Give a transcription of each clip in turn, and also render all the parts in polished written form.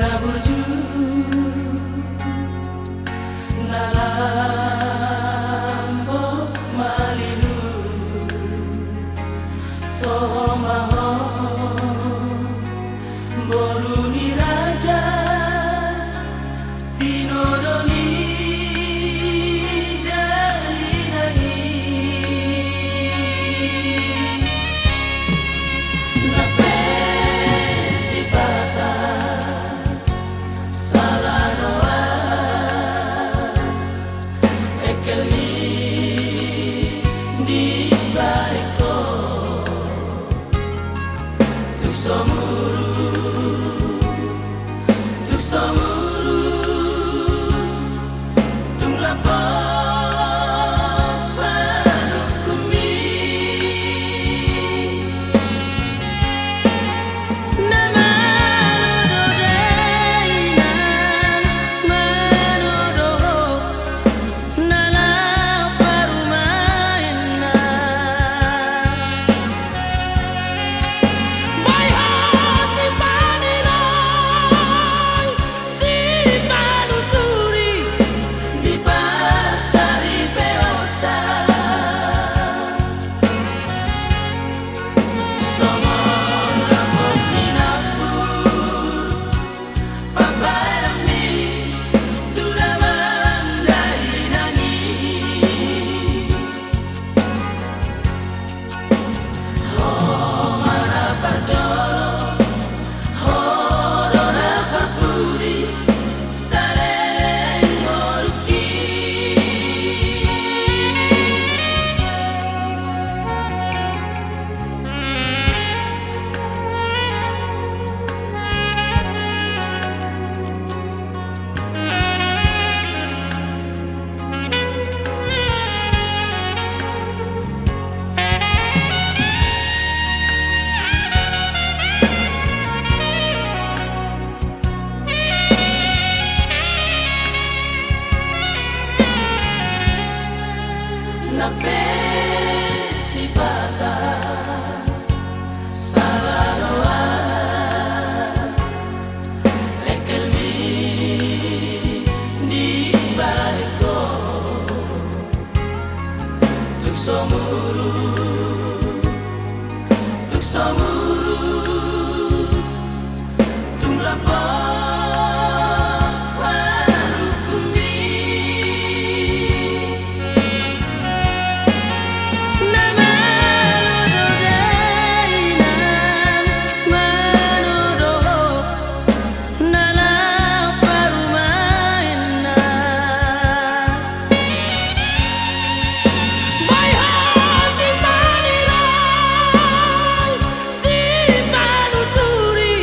burju nalambo malinu tomaho boruni raja tinodoni jalinani nape sifata salanoa ekeli di baiko tu samuru tung lapang panukumi nama dodainan manodo nala parumaina boy si paninai si panuturi di pasari peota somon rambut minaku paparami turaman dari nangi mana parjolo horona parpuri sareng moruki nape sifata salanoa ekelmi di baiko tuk samuru tung lapang panukumi nama dodainan manodo nala parumaina boy si paninai si panuturi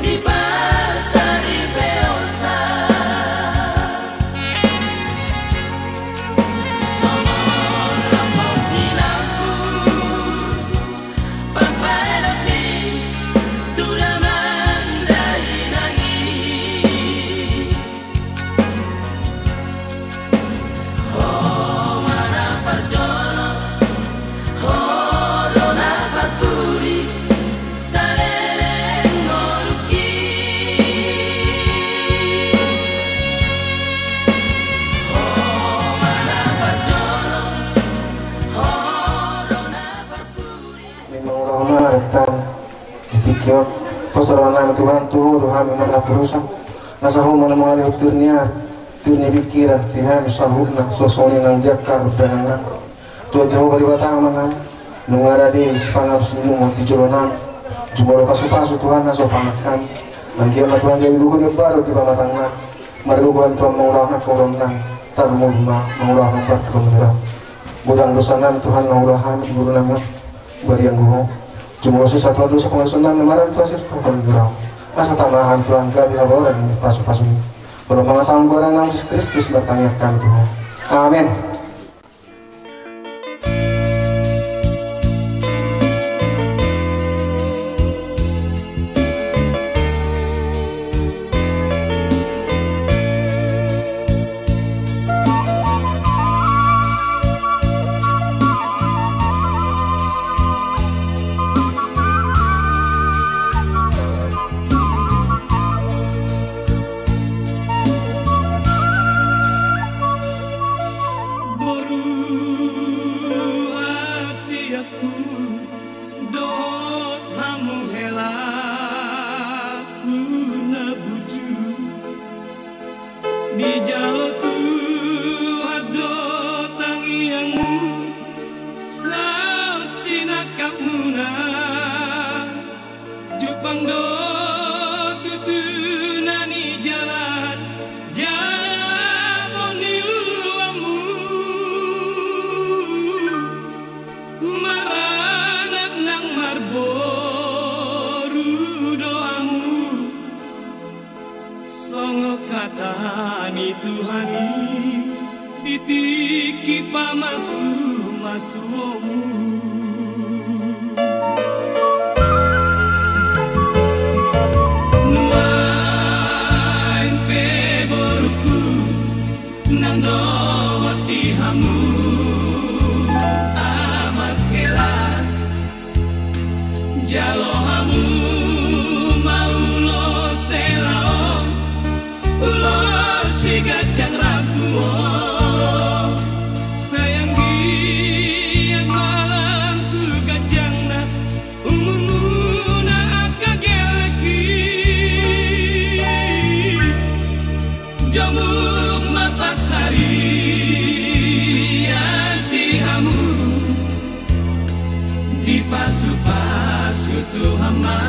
di pasari peota somon rambut minaku paparami turaman dari nangi mana parjolo horona parpuri saleng moruki mana parjolo horona parpuri Mimang datang ditikyot pasaranan Tuhan Tuhan kami malah perusak nasa humana mengalih tirni pikiran dihami sarhubna sosoni nang jakar udahangan Tuhan jauh bali batang mangan nungara di sepangar simu di joronan jumoro pasu-pasu Tuhan naso pangakan mangkian Tuhan jadi buku dia baru di pamatangna margo Tuhan Tuhan maulahna kauronang tarmulma maulahna berterumira budang dosanan Tuhan maulahan guru nama bari yang guho jumoro satu dosa pengasunan namaran Tuhan sih Tuhan gurau asa tamahan Tuhan gabi haboran ini pasu-pasu ini belum mengasang barang Yesus Kristus bertanyakan Tuhan amin. Titiki pamasu-masumu Nuain peboruku Nang dohoti hamu Amat kelat Jalo hamu Maulo selao Ulo si gajang rapuo sayang yang malam tu gajangna umumuna akageleki jamuk mapasari antihamu di pasu-pasu tuhama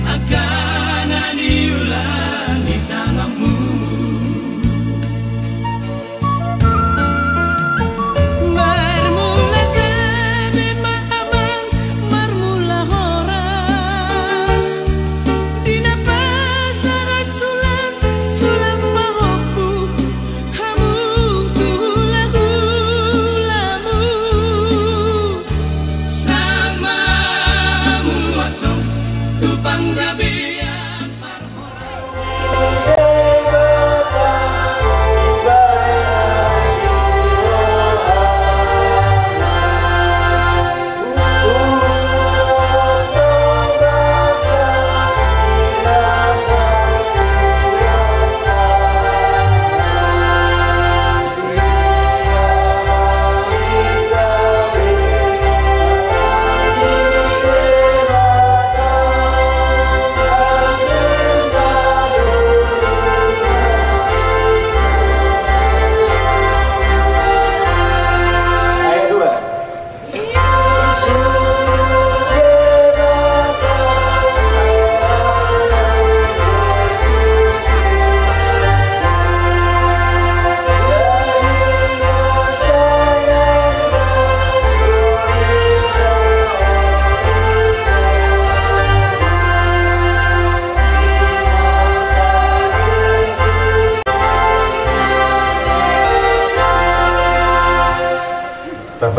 akan aniulan di tanganmu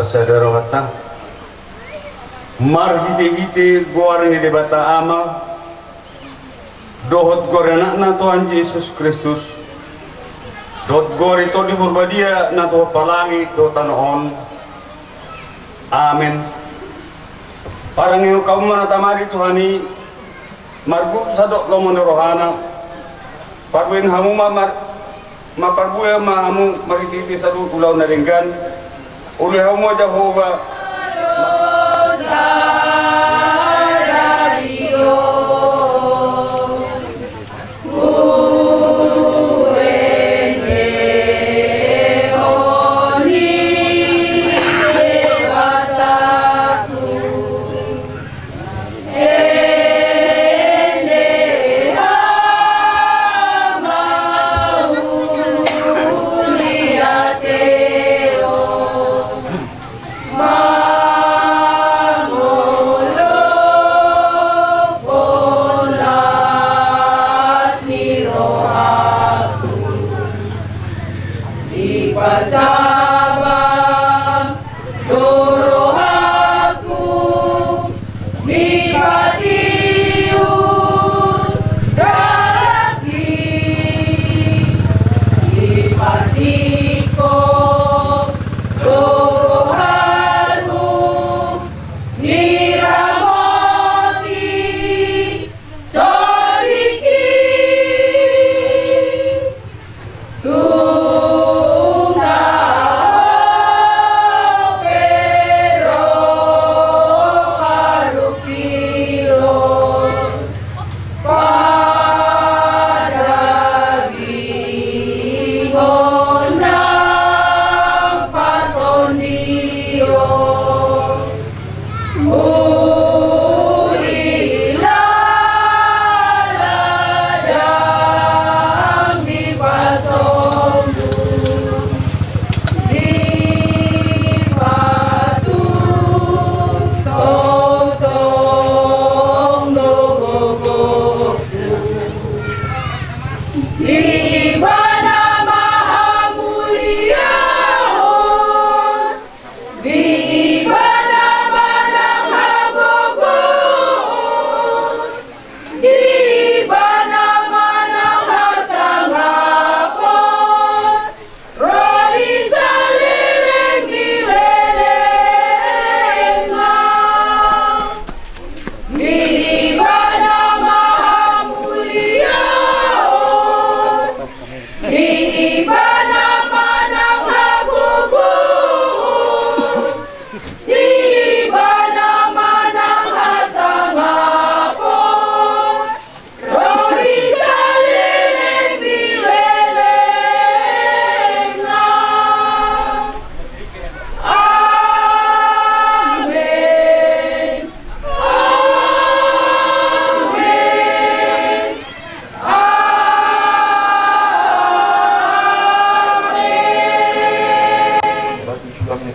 Saudara kata mar hiti-hiti goreng di bata ama dohot goreng na Tuhan Yesus Kristus dohot gore to di hurbadia na to palangi do tanoon amin parang iyo kaum manatamari Tuhani margub sadok lo monorohana parwin hamu maparbuya mahamu marhiti-hiti sadu ulaw na ringgan oleh hamu Jehovah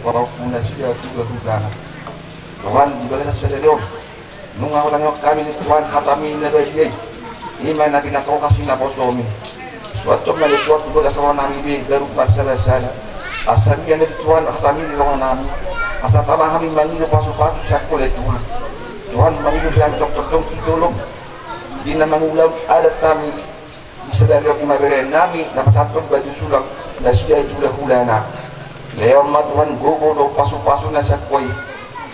para puna siya tulah-tulah. Tuhan dibalas sa dalyon. Nung awalan kami ni Tuhan hatami na bagay. Ima na pinatokas na po sa amin. Suatu malikuat dibalas sa nami di garuk marsala-sala. Asal yan na Tuhan hatami ni Tuhan nami. Asa tama kami mangilu pasu-pasu sa kulit Tuhan. Tuhan mangilu bilang dokter-dokter kitulong. Di na mangulam adat kami. Isa dalyon imaberen nami napasatong baju sulang na siya itulah hulana. Leon ma Tuhan gogo do pasu-pasu na sa kuy.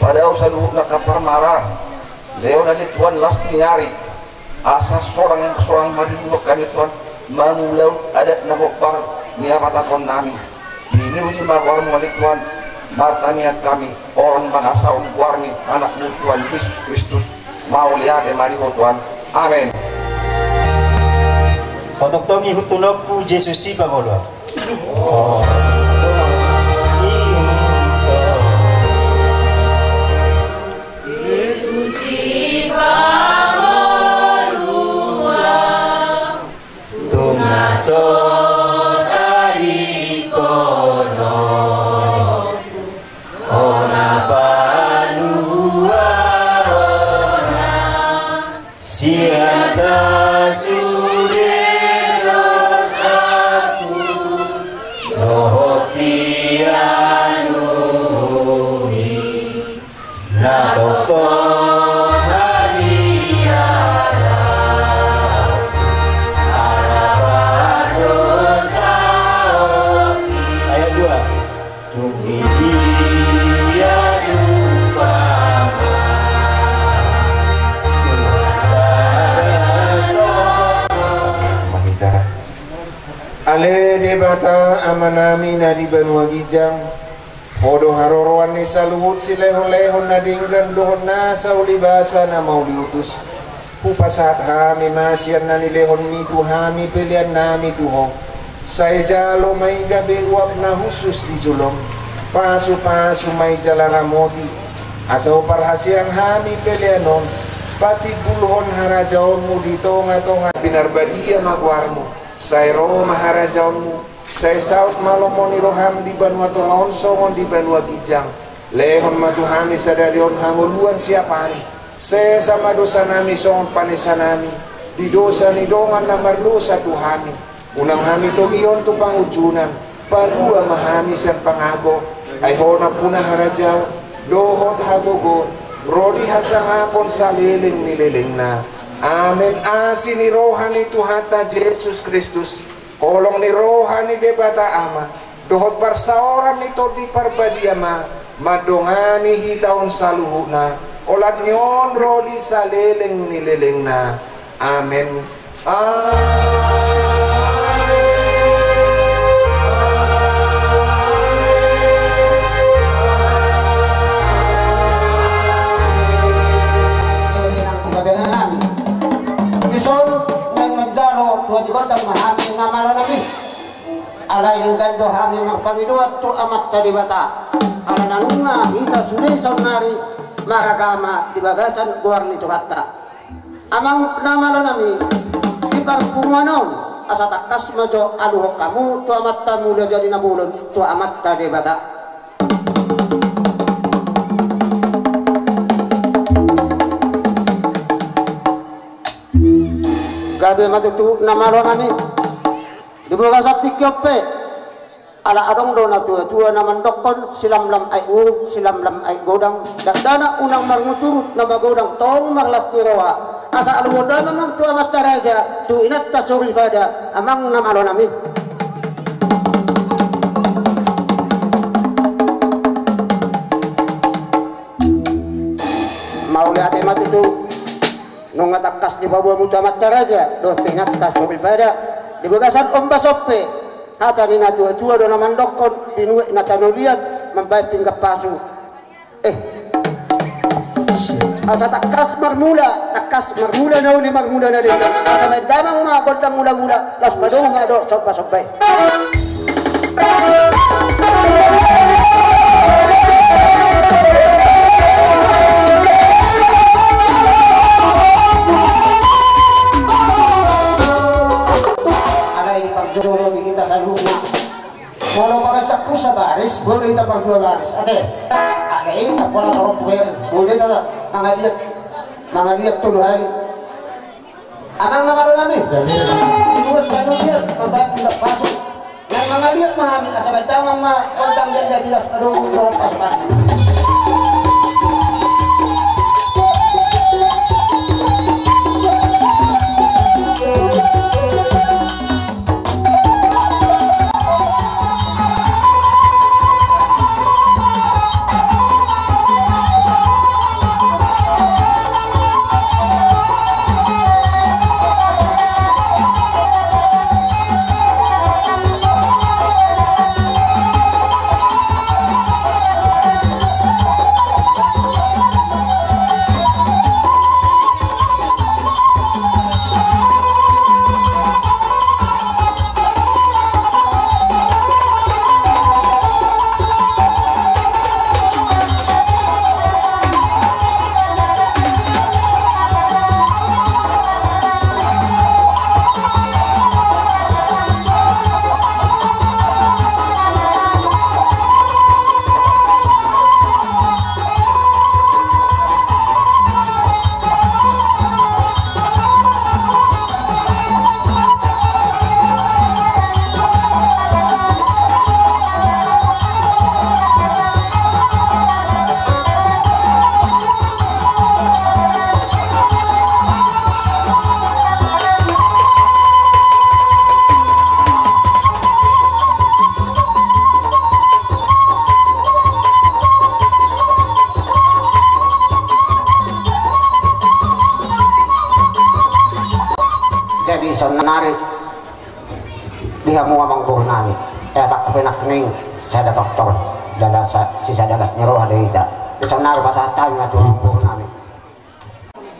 Padahal sa luhut na kaparmara. Leon na Tuhan las pingari. Asa sorang maribuak kami Tuhan. Mangulaw adat na hokbar niya matakon nami. Dinuji magwar mo Tuhan. Martani at kami. Orang mangasaw warmi anak mo Tuhan Yesus Kristus. Mauliate mariho Tuhan. Amen. Untuk Tommy hutunok ku Jesus si Pabolo. Yesus si Pabolo, Tumaso dari kono, ona panua ona siasa sudero satu roh sianumi na toko haliara harapan dosa ayat 2 Tugi dia jumpa Ale de bata amanami na di Banua Gijang Hodo haroroan ni sa luhut silehon-lehon na dinggan dohon na sa ulibasa na mau diutus Pupasat hami masyan na nilehon mi tuhami pilihan nami tuhong Sa ijalo may gabi uap na husus di julong Pasu-pasu may jalaramoti Asaw parhasyang hami pilihanon Pati buluhon harajaon mo dito nga tonga Binarbadiya magwarmo Sairo maharajaonmu Say saut malomoni roham di Banua Tuhaon songon di Banua Gijang Lehon maduhami sadarion hanguluan siapani Say sama dosa nami songon panesa nami Di dosa ni dongan na mardosa tuhami Unang hami togion tu pangujunan Padua mahami san pangago Ay hona punah harajaw Dohot hagogon Rodi hasangapon sa liling nililing na Amen. Asin ni rohani Tuhata Jesus Kristus. Kolong ni rohani debata ama. Dohot parsaoran nito di parbadiama. Madongani hitaon saluhuna. Olat nyon rodi sa leleng nileleng na. Amen. Amen. Tuhan juga dan mahami ngamalan lagi alai lingkan dohami magpagiduat to amat tadi bata alananunga hita sunay saunari maragama di bagasan guar ni Tuhata amang namalan nami di parpunganon asa takas majo aluhok kamu to amat tamu jadi nabulon to amat tadi bata gabe matuk tu namalo nami dibuka sati kyope ala adong do na tua naman dokon silam lam ay silam lam ay godang dana unang marmuturut na magodang tong marlas tiroa asa alwoda mamang tua mataraja tu inat tasuri pada amang namalo nami mau lihat emat itu nung atakas di bawah mutamat taraja doh tinat tasur ibadah di bagasan ombasoppe hata ni natua-tua do naman dokon dinuwe na tanulian membayar pinggap pasu asa takas marmula na uli marmula na din asa may damang mga kodang mula-mula las padung nga do sopa-soppe Jodoh di kita sa lupa. Walau aku sa baris, boleh kita pag dua baris. Ate, ate, ako na karong puwer. Boleh sa mga liyak tuluhan. Amang namalo namin. Iwas tayo niya, mabat kita pasok. Yang mga liyak mahami, kasabay tamang makontang yan jelas padung pasok-pasok. Jadi sebenarnya dia mau ngomong bukan nani, tak penak ning saya ada dokter, jaga sisa jaga nyeroh ada ita. Sebenarnya pasal tahu ngadu bukan nani.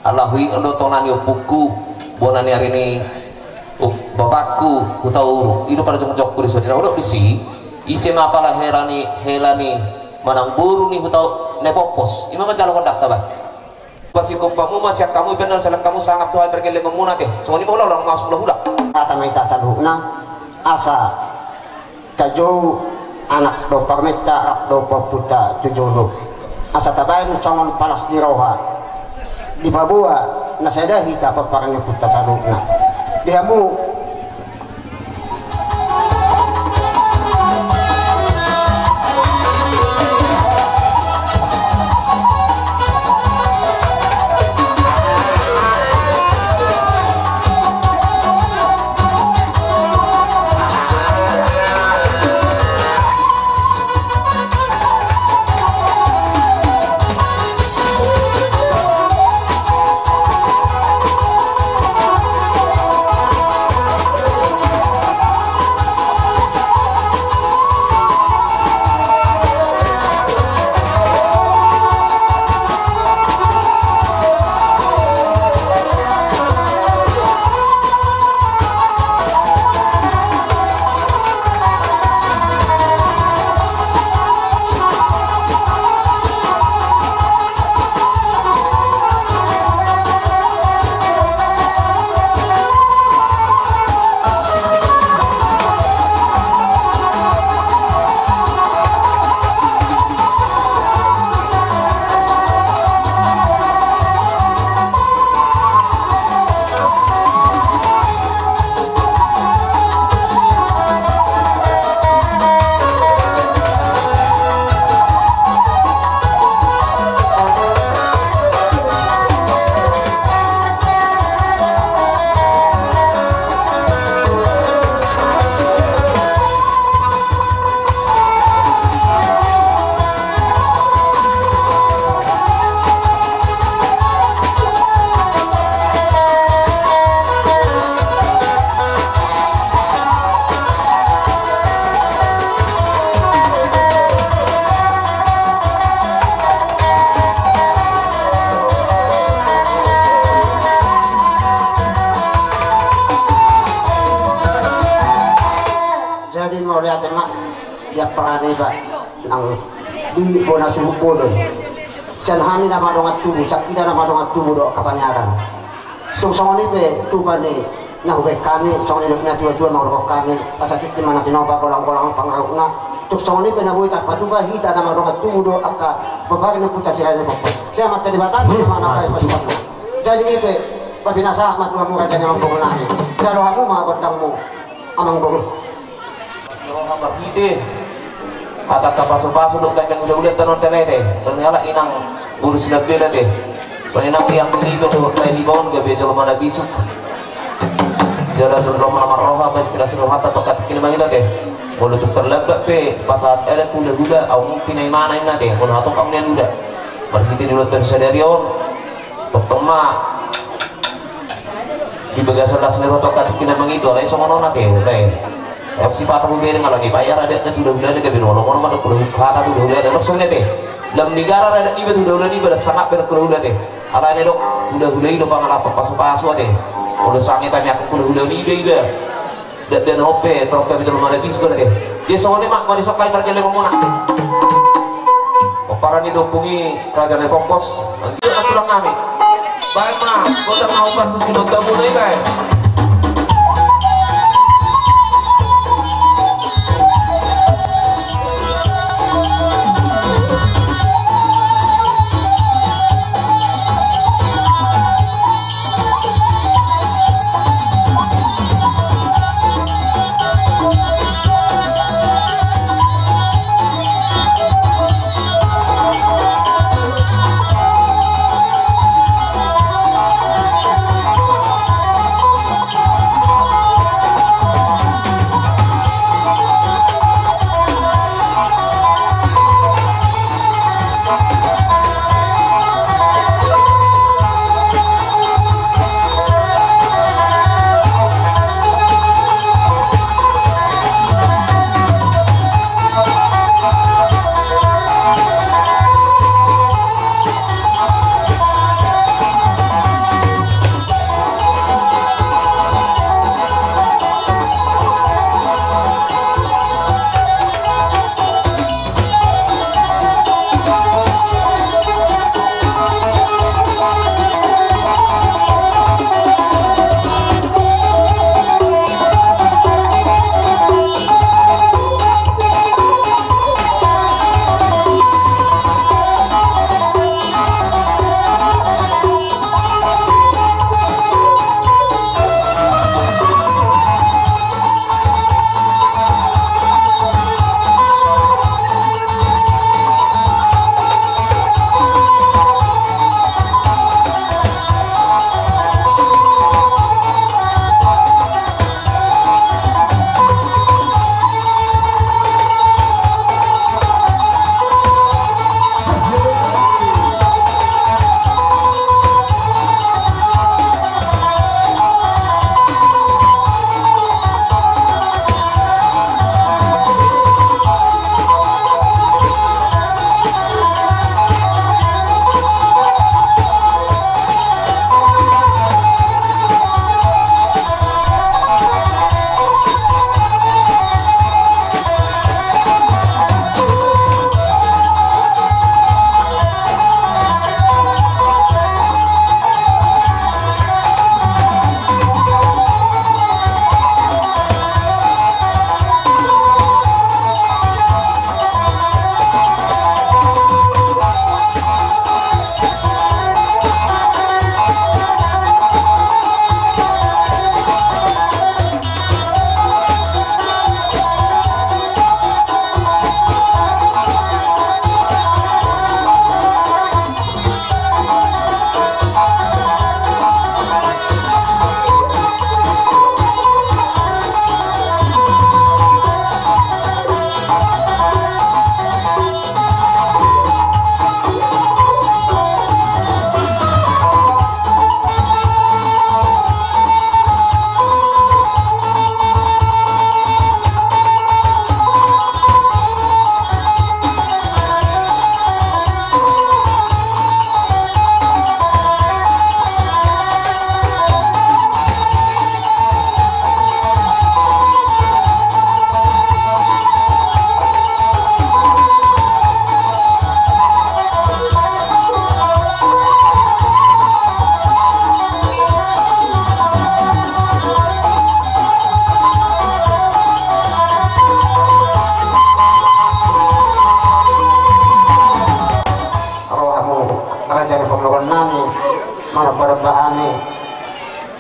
Allahui ando tonani opuku, bonani hari ini bapakku utau itu pada jong-jong kuris ini udah bisi, isi apalah helani manang buru nih utau nepopos, ini macam kalau kondak tabah. Pasti kumpamu masih kamu benar salam kamu sangat tuh berkeleng ngomong nake. Soalnya mau orang ngas mula. Kata mereka sadukna asa tajo anak do parmeta do puta tujulo. Asa tabayan sangon palas di roha. Di Papua nasadahi ta paparang puta sadukna. Dihamu nang di pona subulon san hani na madongat tubuh sakita na madongat tubuh do kapanyaran tung songoni pe tupane na hubek kami songoni na tua-tua mau kami pasakit di mana tinoba kolang-kolang pangaruna tuk songoni penabuhi tak patuba hita nama rongat tumudo aka bapari na puta siraya pokok saya mata di batang mana kai patu jadi itu pabinasa mat wa mura janya mangkongolani jalo hamu ma badangmu amang bongol Orang berpikir kata kapasu-pasu dok tayang udah tenon telete soalnya lah inang urus lebih deh soalnya nanti yang ini betul lain di bawah gak beda mana bisuk jalan rumah roha pas sudah hata tokat kini bang itu deh kalau tuh terlebak pe pas saat ada kuda guda au mungkin ai mana ini deh kalau atau kamu yang guda berpikir dulu tersadarion tok toma di bagasan das nero tokat kini bang itu lai somono nate deh si patah beri lagi bayar ada tu udah ada ke bino orang mana kuda kata tu udah ada maksudnya teh dalam negara ada iba tu udah iba sangat benar kuda udah teh ala ini dok udah itu pangal apa pasu teh udah sangat tanya aku kuda udah iba dan hope terus kami terlalu mana bis kuda teh dia soalnya mak mau disokai berjalan ngomong para ni dopungi raja Nepopos nanti aku pulang kami baik mah kau tak mau bantu si nota mulai baik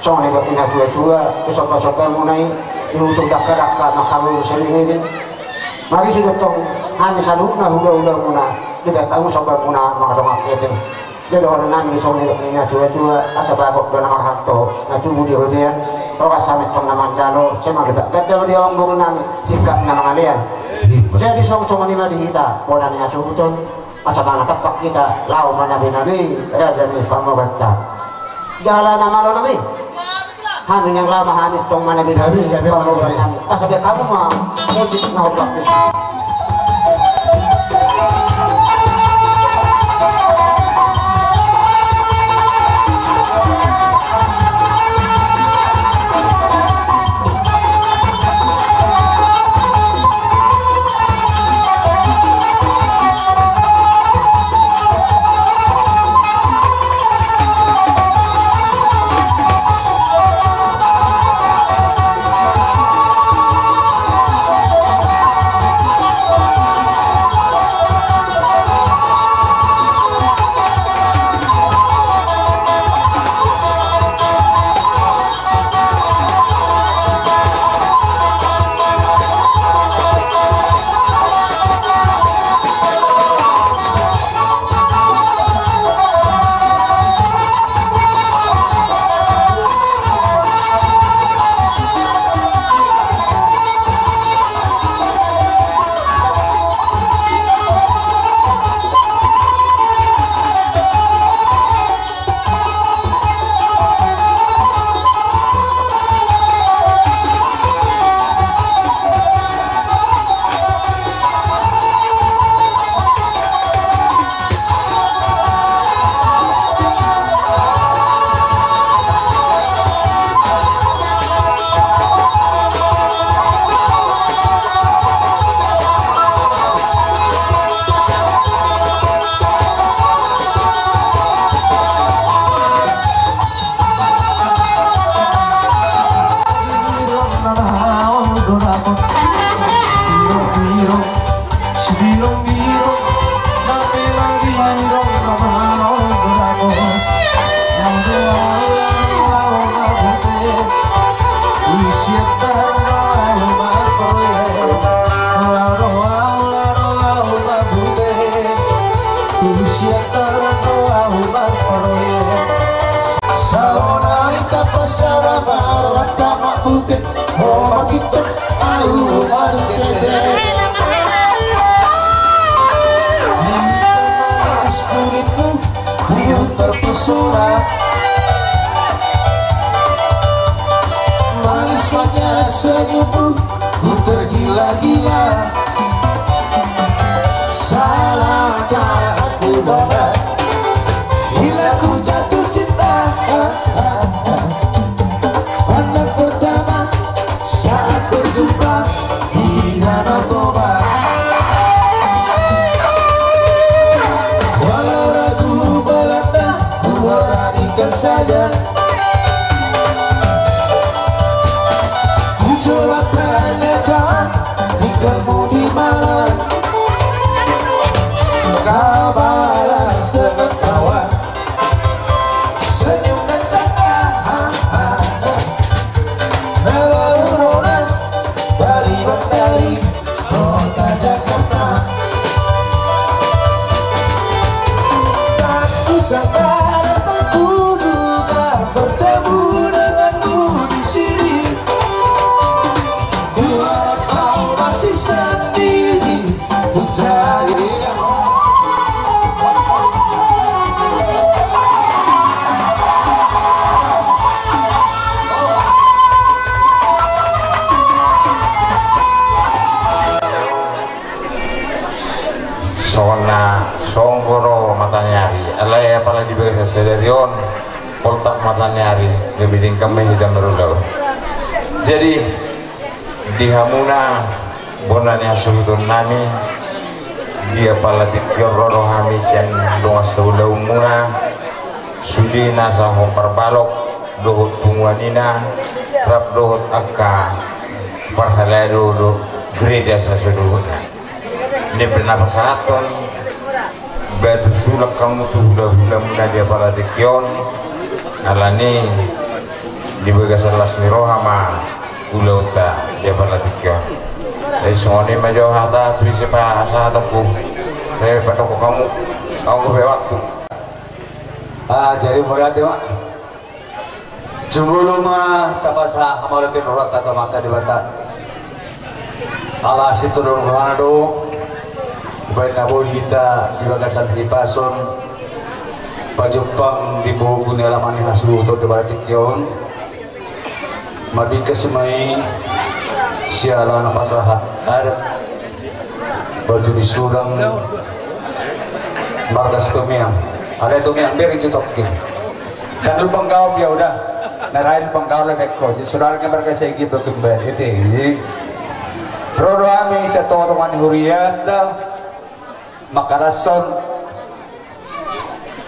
soalnya kau tina dua kesopa-sopa munai diutuk dakka makalu selingin mari si dotong kami saluna hula muna tidak tahu sopa muna makadong aketeng jadi orang nami soalnya tina dua asa bagok dan harto ngaju budi bebean rokas samit tong naman jalo saya mah tidak gada dia orang buru nami sikap nama kalian jadi song-song lima dihita ponanya subuton asa mana tepak kita lau mana nabi raja nih pamogata jalan nama lo nabi Hamin yang lama hamid tong mana bina pamogata nabi asa dia kamu mah musik nahoblak bisa manis wajah senyummu ku tergila-gila. Salahkah aku benar bila ku jatuh cinta? Pandang pertama saat berjumpa di Danau Toba. Walau ragu belanda ku beranikan saja. Ku coba tanya jawab tinggalmu di mana. Kau balas dengan tawa, senyum dan canda. Membawa nona dari bandari kota Jakarta. Tak kusangka dan tak kuduga bertemu denganmu di sini. Ku harap kau masih sendiri untuk jadi sona songgoro matanyari alai apalagi di bahasa sedarion poltak matanyari lebih kami hitam berulau. Jadi di hamuna bonanya sultan nami dia palati kiroro hamis yang doa seulau muna sudina saho perbalok dohut pumuanina rap dohut akka farhalado do gereja sasuduhuna. Ini pernah pasaton batu sulak kamu tuh hula-hula muna dia para tekion alani di bagasan las nirohama ulauta jaban latikon dari songoni majo hata tu siapa asa ataku saya patoko kamu ke waktu jadi berarti mak jumulu mah tapasa hamalatin roh tata mata di bata ala situ rohanado baik nabo kita di bagasan hipason pajupang di buku nelamani hasu to di batikion madi kesemai siala napasahat ada baju disurang margas tumiang ada tumiang beri jutokin dan lubang kau ya udah narain pangkau lebek ko jadi saudara yang berkesegi berkembang itu jadi rodo ami satu teman huriyat makarason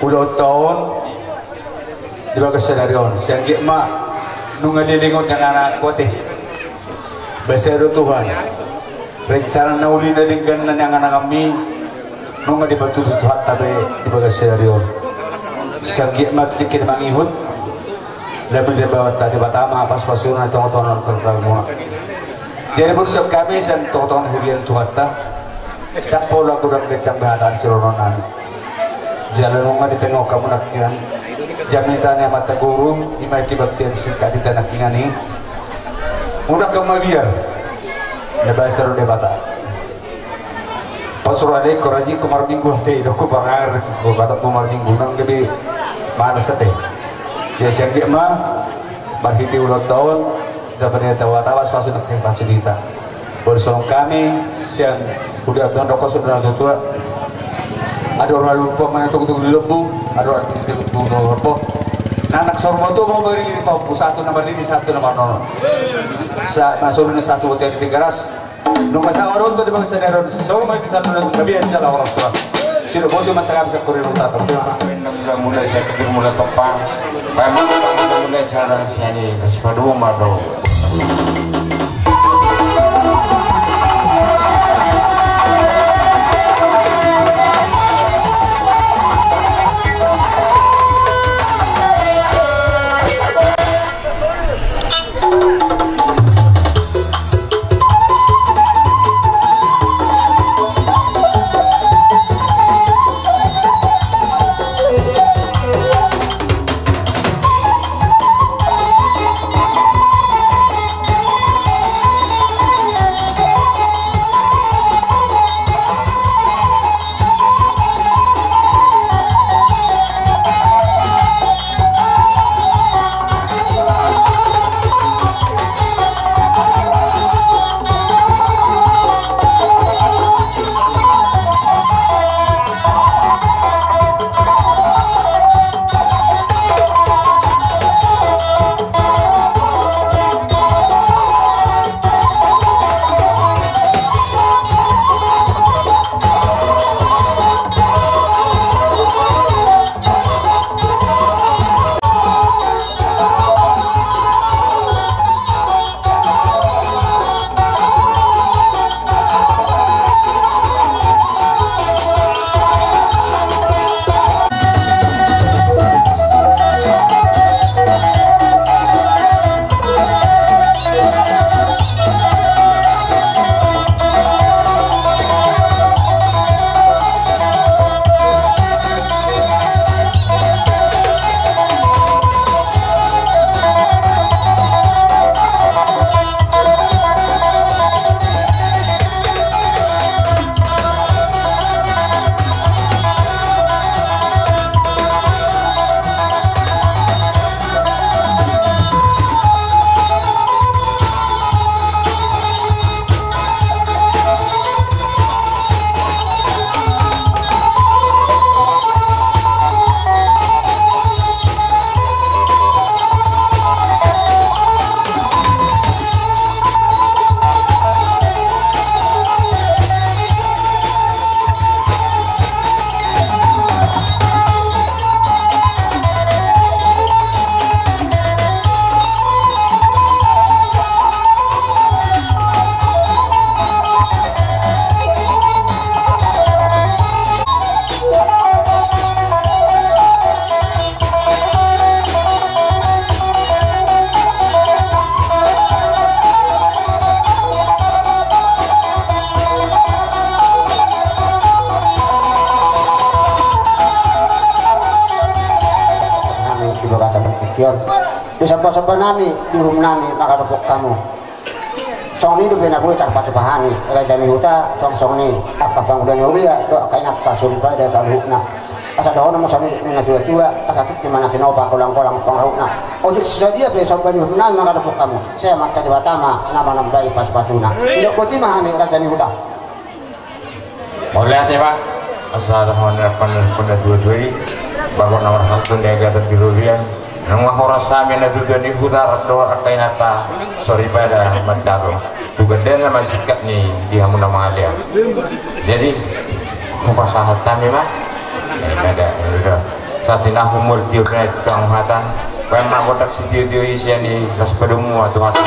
udah tahun di bagas senarion sianggi mak nunga dilingot yang anak koteh beseru Tuhan rencana nauli dengan yang anak kami nunga dibantu Tuhan tapi di bagas senarion sianggi mak tikin mangihut lebih dari bawah tadi batama pas pasukan tong-tongan terlalu jadi putuskan kami dan tong-tongan hurian Tuhan tak pola kurang kencang bahatan sironan jalan rumah di tengok kamu nakian jamitannya mata guru imai kibaktian singkat di tanah kingani udah kamu biar lebih seru debata pasurade koraji kemar minggu teh doku parar ko kata kemar minggu nang gede mana sate ya siang mah marhiti ulang tahun dapat tawa-tawa suasana ke fasilita bersama kami siang udah dondok sudah tua ada orang lupa mana tuh di lembu ada orang di lembu anak sormo tuh mau beri ini pau satu nomor ini satu nomor nol masuk ini satu hotel di garas nomor saya orang tuh di bangsa daerah sormo itu satu nomor lebih aja lah orang suras sini bodoh masyarakat bisa kurir utara mulai saya pikir mulai kepang memang mulai sarang sini sepadu mado disapa-sapa nami dihum nami makadapok kamu song ni dupin aku carpa-capahani raja ni huta song ni akapang udah nyuria doa kainat tasumpa dan salhukna asa doa nama song ni ngatua-tua asa tik dimana tinopa kolang-kolang panghukna ojek sesadia besok bani hum nami makadapok kamu saya mata di batama nama nambai pas-pasuna tidak kuti mahami raja ni huta mau lihat ya Pak asal pada dua-dua bago nomor satu nega terdirurian nang mahorasa mina tujuan di hutar doa kainata sorry pada mencaro tugadan nama sikat nih di hamuna mahalia jadi kufasahat kami mah ada udah saat ini aku multi net penghatan memang kotak studio isian di raspedumu atau hasil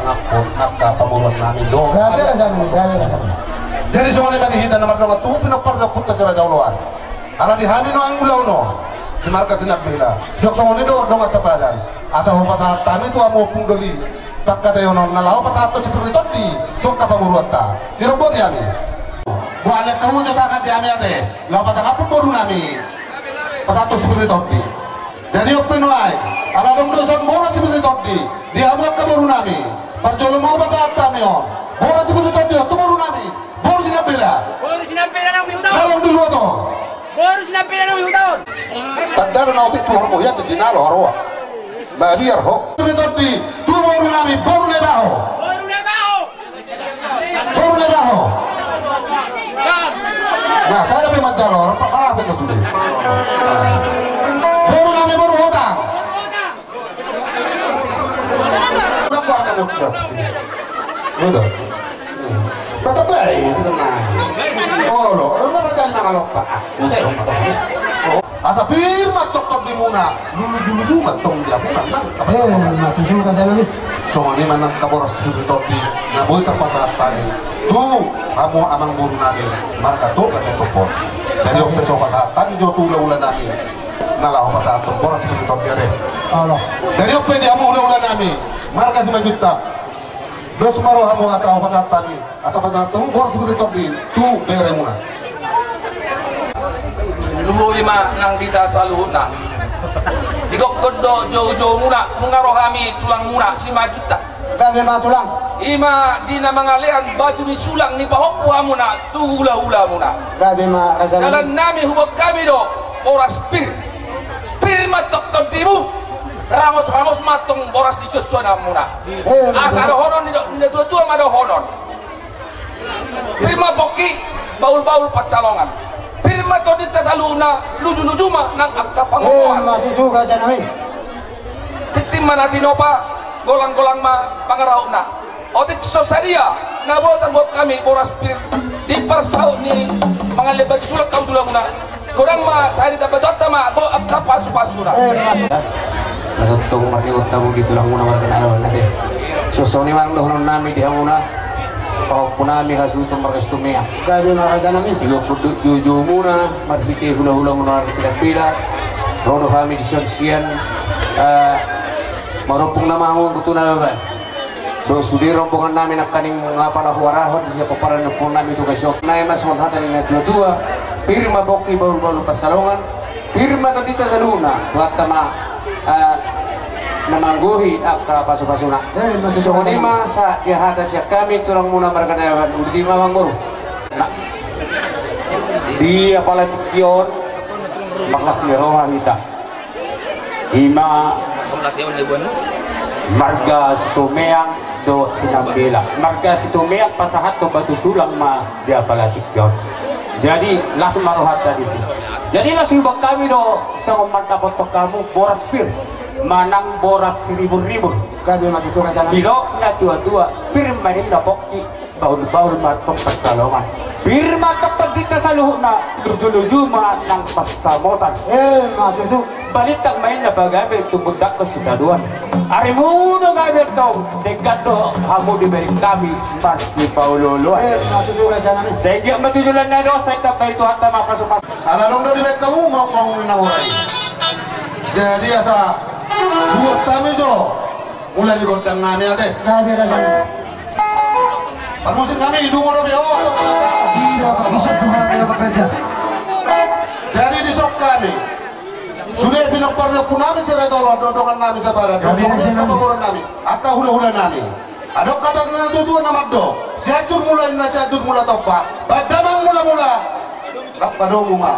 ngapot nakka pamuruan namin do. Gabi lah sana. Jadi semua ni bagi kita nomor dua tu pinapar putta cara jauhan. Ala dihani no ang ulaw no. Di markas sinabila. Sok semua ni do asa padan. Asa ho pasat tami tu amo pungdoli. Bakka tayo no nalaw pasat to sipuri todi. Tok ka pamuruan ta. Sirobot yani. Wala kamu jotakan di ami ate. Law pasat apa boru nami. Pasat to sipuri todi. Jadi open wai. Ala dong dosan mora sipuri todi. Dia amo ka boru nami. Parjolo mau pasat tami on. Mora sipuri todi to boru nami. Baru sinabela nang miutaon. Kalau dulu to. Baru sinabela nang miutaon. Tandar na uti tuh mo yan di nalo harwa. Bariar ho. Todi tu baru nami baru nebaho. Nah, saya dapat majalor, parah betul tu. Baru nami baru hutang. Nampak kan dokter. Betul. Kata baik, itu tenang. Oh lo, enggak percaya kalau pak. Asa firman tok di muna, dulu cuma tong dia muna, nang Nah, tujuh kan sana ni. Soalnya mana kaboras di tok di, na boy terpasat tadi. Tu, kamu amang buru nami, marka tu kan itu bos. Jadi oke coba saat tadi jo tu ulah nami, nalah opa saat tu boras di tok dia deh. Allah. Jadi oke dia mau ulah nami, marka 5 juta. Dos maro hamu asa opa saat tadi, asa saat tu boras di tok di, tu bere muna. Lumo lima nang dita saluhutna. Digok kodo jauh-jauh muna mengarohami tulang muna 5 juta. Kami mah tulang. Ima dina mangalean batu ni sulang ni pahopu hamuna tu hula-hula muna. Kami mah rasa. Dalam nami hubok kami do boras pir. Pir matok todimu. Ramos-ramos matong boras di susuana muna. Asa ada honon ni tua-tua ada honon. Prima poki baul-baul pacalongan. Firma to di tasaluna luju-luju ma nang akta pangoan. Ma tuju ka janami. Titim manatinopa golang-golang ma pangarauna. Otik sosaria ngabotan buat kami boras pir di parsau ni mangalebat sulak kau tulanguna. Kurang ma cari tabatot ma bo akta pasu-pasuna. Natutong mariot tabu di tulanguna warga naon nate. Sosoni mang dohon nami di hamuna. Pau punami hasutum markastumia. Gabi makasanami. Igo kudu juju muna marpike hula-hula muna sedang pila. Rodo kami di sonsian marupung nama ang kutuna baban. Do sudi rombongan namin nak kaning ngapalah warahon di siapa para nepon nami itu kasok. Nai masuk hatan ini dua-dua. Pirma boki baru-baru pasalongan. Pirma tadi tasaluna. Buat tama namangguhi akta pasu-pasuna. So ni masa di atas ya kami tulang muna marganawan ultima mangguru. Nah, di apalagi kion maklas niroha kita. Ima marga situmeang do sinambela. Marga situmeang pasahat to batu sulang ma di apalagi kion. Jadi langsung maruhat tadi sini. Jadi langsung bak kami do sa mantapot to kamu boras pir. Manang boras ribu-ribu. Kami mati tu kasana. Bilo na tua-tua pirmanin na pokki baul-baul matong pasalongan. Pirma kapag dita sa luho na luju-luju ma ng pasamotan. Mati tu. Balitang main na pagabi tumudak ko si taduan. Ari mo no gabi to degado hamu diberi kami masih paulolo. Mati tu kasana. Saya matujulan na do sa tapay to hatta mapasupas. Alalong do dibek kamu mau nawurai. Jadi asa buat kami jo mulai digodang ngani ate. Gabi kasana. Permusim kami hidung orang dia. Tidak bagi sebuah dia bekerja. Jadi di sok kami sudah pinok-pinok pun kami cerai tolong dodongan kami sabaran. Kemudian kamu kami, akta hula-hula kami. Adok kata nana tujuan nama do. Siacur mulai na siacur mula topa. Badamang mula-mula. Lap padong rumah.